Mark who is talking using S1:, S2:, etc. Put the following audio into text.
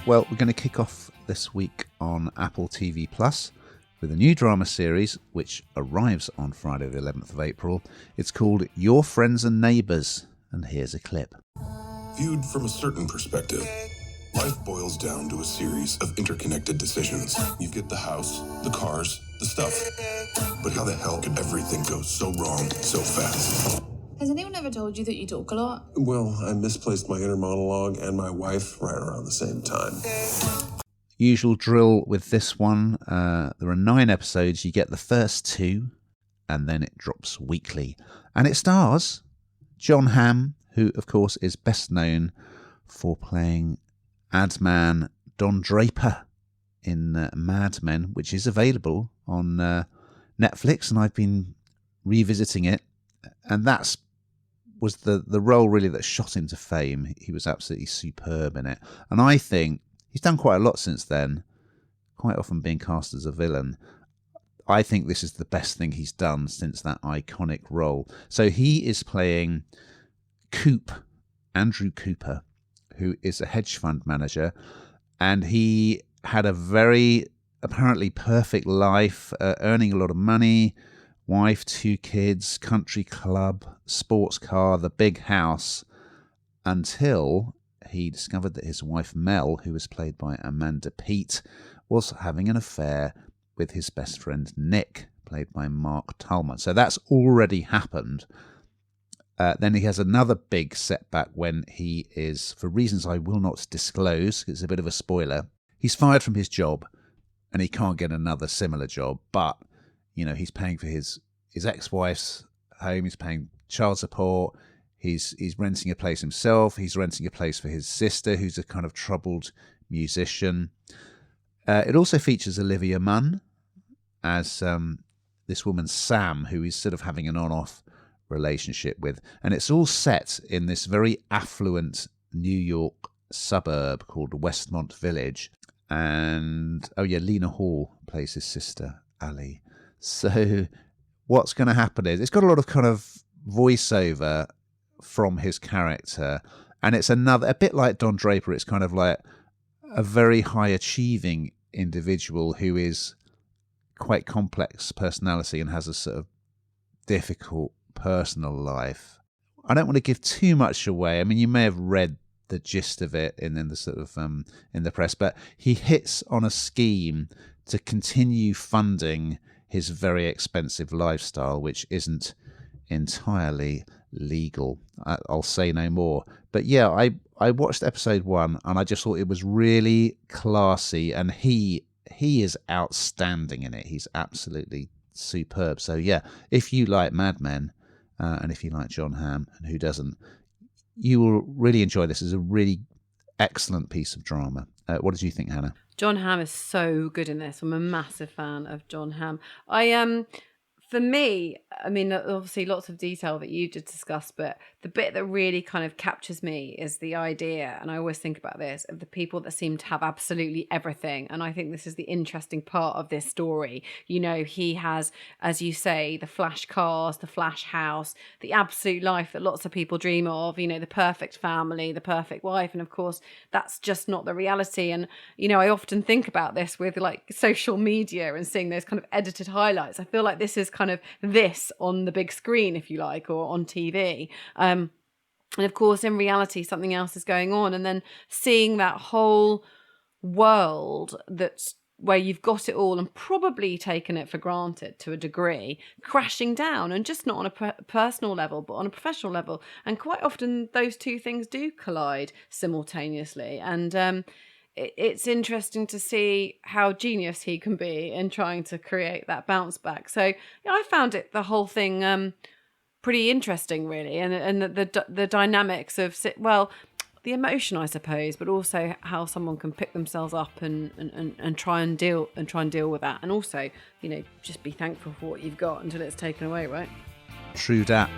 S1: Well, we're going to kick off this week on Apple TV Plus with a new drama series which arrives on Friday the 11th of April. It's called Your Friends and Neighbours, and here's a clip.
S2: Viewed from a certain perspective, life boils down to a series of interconnected decisions. You get the house, the cars, the stuff. But how the hell could everything go so wrong so fast?
S3: Has anyone ever told you that you talk a lot?
S2: Well, I misplaced my inner monologue and my wife right around the same time.
S1: Usual drill with this one. There are 9 episodes. You get the first 2, and then it drops weekly. And it stars Jon Hamm, who, of course, is best known for playing ad man Don Draper in Mad Men, which is available on Netflix, and I've been revisiting it. And was the role really that shot him to fame. He was absolutely superb in it. And I think he's done quite a lot since then, quite often being cast as a villain. I think this is the best thing he's done since that iconic role. So he is playing Andrew Cooper, who is a hedge fund manager, and he had a very apparently perfect life, earning a lot of money, wife, 2 kids, country club, sports car, the big house, until he discovered that his wife Mel, who was played by Amanda Peet, was having an affair with his best friend Nick, played by Mark Tallman. So that's already happened. Then he has another big setback when he is, for reasons I will not disclose, it's a bit of a spoiler, he's fired from his job and he can't get another similar job, but he's paying for his ex-wife's home, he's paying child support, he's renting a place himself, he's renting a place for his sister, who's a kind of troubled musician. It also features Olivia Munn as this woman Sam, who he's sort of having an on-off relationship with. And it's all set in this very affluent New York suburb called Westmont Village. And, Lena Hall plays his sister, Ali. So what's going to happen is it's got a lot of kind of voiceover from his character, and it's a bit like Don Draper. It's kind of like a very high achieving individual who is quite complex personality and has a sort of difficult personal life. I don't want to give too much away. I mean, you may have read the gist of it in the sort of in the press, but he hits on a scheme to continue funding his very expensive lifestyle, which isn't entirely legal. I'll say no more. But yeah, I watched episode 1 and I just thought it was really classy, and he is outstanding in it. He's absolutely superb. So yeah, if you like Mad Men and if you like Jon Hamm, and who doesn't, you will really enjoy this. It's a really excellent piece of drama. What did you think, Hannah?
S4: Jon Hamm is so good in this. I'm a massive fan of Jon Hamm. For me, I mean, obviously lots of detail that you just discussed, but the bit that really kind of captures me is the idea, and I always think about this, of the people that seem to have absolutely everything. And I think this is the interesting part of this story. He has, as you say, the flash cars, the flash house, the absolute life that lots of people dream of, the perfect family, the perfect wife. And of course, that's just not the reality. And, I often think about this with like social media and seeing those kind of edited highlights. I feel like this is kind of this on the big screen, if you like, or on TV. And of course, in reality, something else is going on. And then seeing that whole world that's where you've got it all and probably taken it for granted to a degree, crashing down, and just not on a personal level, but on a professional level. And quite often those two things do collide simultaneously. And it's interesting to see how genius he can be in trying to create that bounce back. So I found the whole thing pretty interesting, really, and the dynamics of the emotion, I suppose, but also how someone can pick themselves up and try and deal with that, and also just be thankful for what you've got until it's taken away, right?
S1: True that.